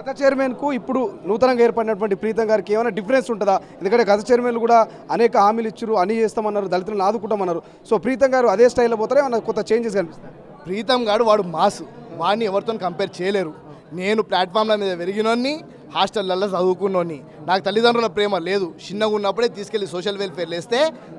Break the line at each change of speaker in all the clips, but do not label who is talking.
గత చైర్మన్కు ఇప్పుడు నూతనంగా ఏర్పడినటువంటి ప్రీతం గారికి ఏమైనా డిఫరెన్స్ ఉంటుందా? ఎందుకంటే గత చైర్మన్లు కూడా అనేక హామీలు ఇచ్చారు, అని చేస్తామన్నారు, దళితులను ఆదుకుంటామన్నారు. సో ప్రీతం గారు అదే స్టైల్లో పోతారా, ఏమన్నా కొత్త చేంజెస్ కనిపిస్తాయి?
ప్రీతం గారు వాడు మాసు, వాడిని ఎవరితో కంపేర్ చేయలేరు. నేను ప్లాట్ఫామ్ల మీద పెరిగినోన్ని, హాస్టళ్ళల్లో చదువుకున్నోని, నాకు తల్లిదండ్రుల ప్రేమ లేదు. చిన్నగా ఉన్నప్పుడే తీసుకెళ్లి సోషల్ వెల్ఫేర్ వేస్తే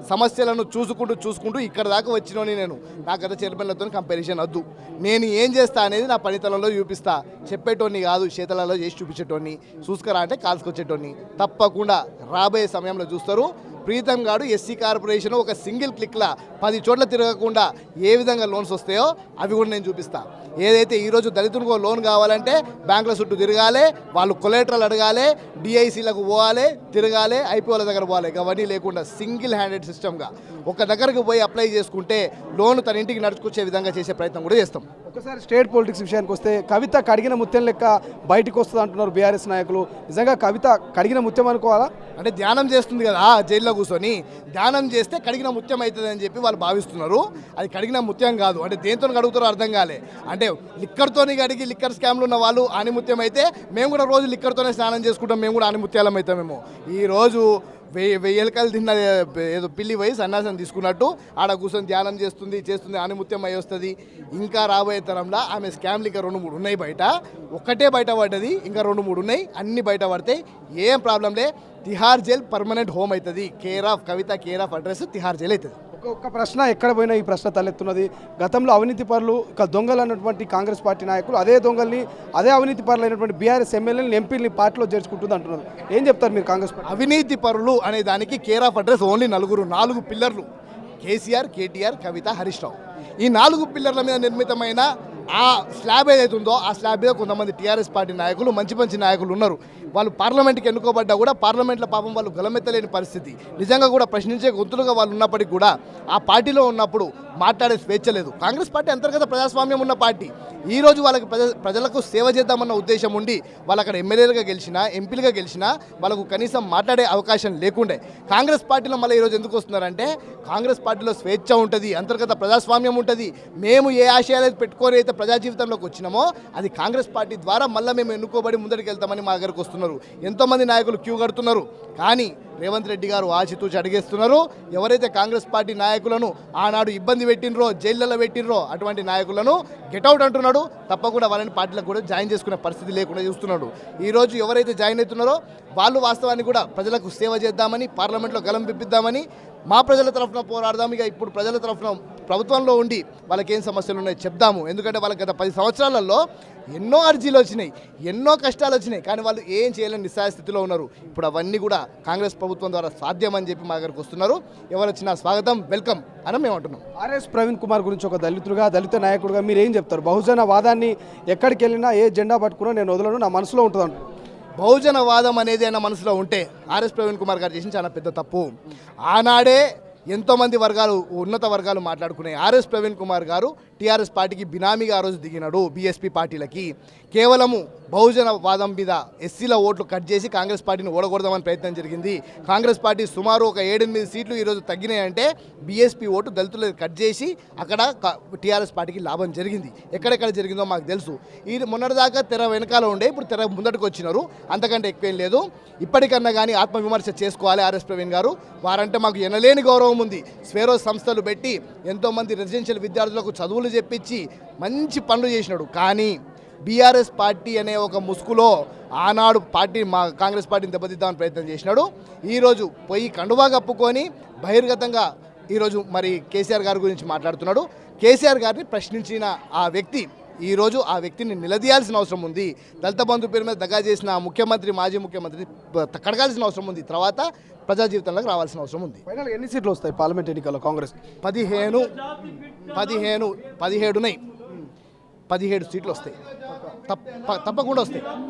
సమస్యలను చూసుకుంటూ ఇక్కడ దాకా వచ్చినోని నేను. నాకు గత చైర్మన్లతో కంపారిజన్ వద్దు. నేను ఏం చేస్తా అనేది నా పనితనంలో చూపిస్తా. చెప్పేటోని కాదు, చేతలలో చేసి చూపించేటోని. చూసుకురా అంటే కాల్చుకొచ్చేటోని. తప్పకుండా రాబోయే సమయంలో చూస్తారు. ప్రీతం గారు ఎస్సీ కార్పొరేషన్ ఒక సింగిల్ క్లిక్లా 10 చోట్ల తిరగకుండా ఏ విధంగా లోన్స్ వస్తాయో అవి కూడా నేను చూపిస్తా. ఏదైతే ఈరోజు దళితులకు లోన్ కావాలంటే బ్యాంకుల చుట్టూ తిరగాలి, వాళ్ళు కొలేటరల్ అడగాలి, డిఐసీలకు పోవాలి, తిరగాలి, ఐపీఓల దగ్గర పోవాలి. అవన్నీ లేకుండా సింగిల్ హ్యాండెడ్ సిస్టమ్గా ఒక దగ్గరకు పోయి అప్లై చేసుకుంటే లోన్ తన ఇంటికి నడుచుకొచ్చే విధంగా చేసే ప్రయత్నం కూడా చేస్తాం.
ఒకసారి స్టేట్ పొలిటిక్స్ విషయానికి వస్తే కవిత కడిగిన ముత్యం లెక్క బయటకు వస్తుంది అంటున్నారు బీఆర్ఎస్ నాయకులు. నిజంగా కవిత కడిగిన ముత్యం అనుకోవాలా?
అంటే ధ్యానం చేస్తుంది కదా జైల్లో కూర్చొని, ధ్యానం చేస్తే కడిగిన ముత్యం అవుతుంది అని చెప్పి వాళ్ళు భావిస్తున్నారు. అది కడిగిన ముత్యం కాదు. అంటే దేంతో కడుగుతారో అర్థం కాలే. అంటే లిక్కర్తోని కడిగి లిక్కర్ స్కామ్లు ఉన్న వాళ్ళు ఆనిముత్యం అయితే, మేము కూడా రోజు లిక్కర్తోనే స్నానం చేసుకుంటాం, మేము కూడా ఆనిముత్యాలం అవుతామేమో. ఈరోజు వెయ్యలకాయలు తిన్న ఏదో పిల్లి పోయి సన్యాసం తీసుకున్నట్టు ఆడ కూర్చొని ధ్యానం చేస్తుంది ఆనిముత్యం అయి వస్తుంది. ఇంకా రాబోయే తరంలో ఆమె స్కామ్లు ఇంకా 2-3 ఉన్నాయి బయట. ఒక్కటే బయట పడ్డది, ఇంకా 2-3 ఉన్నాయి. అన్ని బయట పడతాయి, ఏం ప్రాబ్లంలే. తిహార్ జైల్ పర్మనెంట్ హోమ్ అవుతుంది. Care of Kavitha, care of address Tihar jail అవుతుంది.
ఒక్క ప్రశ్న ఎక్కడ పోయినా ఈ ప్రశ్న తలెత్తున్నది. గతంలో అవినీతి పరులు, ఇక దొంగలు అన్నటువంటి కాంగ్రెస్ పార్టీ నాయకులు అదే దొంగల్ని, అదే అవినీతి పరులు అయినటువంటి బీఆర్ఎస్ ఎమ్మెల్యేని, ఎంపీని పార్టీలో చేర్చుకుంటుంది అంటున్నారు. ఏం చెప్తారు మీరు కాంగ్రెస్ పార్టీ?
అవినీతి పరులు అనే దానికి కేర్ ఆఫ్ అడ్రస్ ఓన్లీ 4 పిల్లర్లు: కేసీఆర్, కేటీఆర్, కవిత, హరీష్ రావు. ఈ 4 పిల్లర్ల మీద నిర్మితమైన ఆ స్లాబ్ ఏదైతే ఉందో ఆ స్లాబ్ మీద కొంతమంది టీఆర్ఎస్ పార్టీ నాయకులు, మంచి నాయకులు ఉన్నారు. వాళ్ళు పార్లమెంట్కి ఎన్నుకోబడ్డా కూడా పార్లమెంట్లో పాపం వాళ్ళు గలమెత్తలేని పరిస్థితి. నిజంగా కూడా ప్రశ్నించే గొంతులుగా వాళ్ళు ఉన్నప్పటికీ కూడా ఆ పార్టీలో ఉన్నప్పుడు మాట్లాడే స్వేచ్ఛ లేదు. కాంగ్రెస్ పార్టీ అంతర్గత ప్రజాస్వామ్యం ఉన్న పార్టీ. ఈరోజు వాళ్ళకి ప్రజలకు సేవ చేద్దామన్న ఉద్దేశం ఉండి వాళ్ళు అక్కడ ఎమ్మెల్యేలుగా గెలిచినా, ఎంపీలుగా గెలిచినా వాళ్ళకు కనీసం మాట్లాడే అవకాశం లేకుండే. కాంగ్రెస్ పార్టీలో మళ్ళీ ఈరోజు ఎందుకు వస్తున్నారంటే, కాంగ్రెస్ పార్టీలో స్వేచ్ఛ ఉంటుంది, అంతర్గత ప్రజాస్వామ్యం ఉంటుంది. మేము ఏ ఆశయాలు పెట్టుకొని అయితే ప్రజా జీవితంలోకి వచ్చినామో అది కాంగ్రెస్ పార్టీ ద్వారా మళ్ళీ మేము ఎన్నుకోబడి ముందరికి వెళ్తామని మా దగ్గరకు వస్తున్నారు. ఎంతోమంది నాయకులు క్యూ కడుతున్నారు, కానీ రేవంత్ రెడ్డి గారు ఆచితూచి అడిగేస్తున్నారు. ఎవరైతే కాంగ్రెస్ పార్టీ నాయకులను ఆనాడు ఇబ్బంది పెట్టినరో, జైళ్ళలో పెట్టినరో అటువంటి నాయకులను గెట్అవుట్ అంటున్నాడు. తప్పకుండా వాళ్ళని పార్టీలకు కూడా జాయిన్ చేసుకునే పరిస్థితి లేకుండా చూస్తున్నాడు. ఈరోజు ఎవరైతే జాయిన్ అవుతున్నారో వాళ్ళు వాస్తవాన్ని కూడా ప్రజలకు సేవ చేద్దామని, పార్లమెంట్లో గలం పిప్పిద్దామని, మా ప్రజల తరఫున పోరాడదాం. ఇక ఇప్పుడు ప్రజల తరఫున ప్రభుత్వంలో ఉండి వాళ్ళకి ఏం సమస్యలు ఉన్నాయో చెప్దాము. ఎందుకంటే వాళ్ళకి గత 10 సంవత్సరాలలో ఎన్నో అర్జీలు వచ్చినాయి, ఎన్నో కష్టాలు వచ్చినాయి, కానీ వాళ్ళు ఏం చేయలేని నిస్సాయ స్థితిలో ఉన్నారు. ఇప్పుడు అవన్నీ కూడా కాంగ్రెస్ ప్రభుత్వం ద్వారా సాధ్యమని చెప్పి మా దగ్గరకు వస్తున్నారు. ఎవరు వచ్చినా స్వాగతం, వెల్కమ్ అని మేము అంటున్నాం.
ఆర్ఎస్ ప్రవీణ్ కుమార్ గురించి ఒక దళితుడుగా, దళిత నాయకుడిగా మీరు ఏం చెప్తారు? బహుజన వాదాన్ని ఎక్కడికి వెళ్ళినా, ఏ జెండా పట్టుకున్నా నేను వదలను, నా మనసులో ఉంటుంది అంటారు.
బహుజన వాదం అనేది ఆయన మనసులో ఉంటే ఆర్ఎస్ ప్రవీణ్ కుమార్ గారు చేసిన చాలా పెద్ద తప్పు. ఆనాడే ఎంతోమంది వర్గాలు, ఉన్నత వర్గాలు మాట్లాడుకున్నాయి. ఆర్ఎస్ ప్రవీణ్ కుమార్ గారు టీఆర్ఎస్ పార్టీకి బినామీగా ఆ రోజు దిగినాడు. బీఎస్పీ పార్టీలకి కేవలము బహుజన వాదం మీద ఎస్సీల ఓట్లు కట్ చేసి కాంగ్రెస్ పార్టీని ఓడగొడదామని ప్రయత్నం జరిగింది. కాంగ్రెస్ పార్టీ సుమారు ఒక 7-8 సీట్లు ఈరోజు తగ్గినాయంటే బీఎస్పీ ఓటు దళితులు కట్ చేసి అక్కడ టీఆర్ఎస్ పార్టీకి లాభం జరిగింది. ఎక్కడెక్కడ జరిగిందో మాకు తెలుసు. ఈ మొన్నటిదాకా తెర వెనకాల ఉండే, ఇప్పుడు తెర ముందటికి వచ్చినారు. అంతకంటే ఎక్కువేం లేదు. ఇప్పటికన్నా కానీ ఆత్మవిమర్శ చేసుకోవాలి ఆర్ఎస్ ప్రవీణ్ గారు. వారంటే మాకు ఎనలేని గౌరవం ఉంది. స్వేరో సంస్థలు పెట్టి ఎంతోమంది రెసిడెన్షియల్ విద్యార్థులకు చదువులు చెప్పించి మంచి పనులు చేసినాడు. కానీ బీఆర్ఎస్ పార్టీ అనే ఒక ముసుగులో ఆనాడు పార్టీ, మా కాంగ్రెస్ పార్టీని దెబ్బతిద్దామని ప్రయత్నం చేసినాడు. ఈరోజు పోయి కండువా కప్పుకొని బహిర్గతంగా ఈరోజు మరి కేసీఆర్ గారి గురించి మాట్లాడుతున్నాడు. కేసీఆర్ గారిని ప్రశ్నించిన ఆ వ్యక్తి ఈరోజు ఆ వ్యక్తిని నిలదీయాల్సిన అవసరం ఉంది. దళిత బంధు పేరు మీద దగా చేసిన ముఖ్యమంత్రి, మాజీ ముఖ్యమంత్రి కడగాల్సిన అవసరం ఉంది. తర్వాత ప్రజా జీవితంలోకి రావాల్సిన అవసరం ఉంది.
ఫైనల్ ఎన్ని సీట్లు వస్తాయి పార్లమెంట్ ఎన్నికల్లో కాంగ్రెస్?
17 17 సీట్లు వస్తాయి. తప్పకుండా వస్తాయి.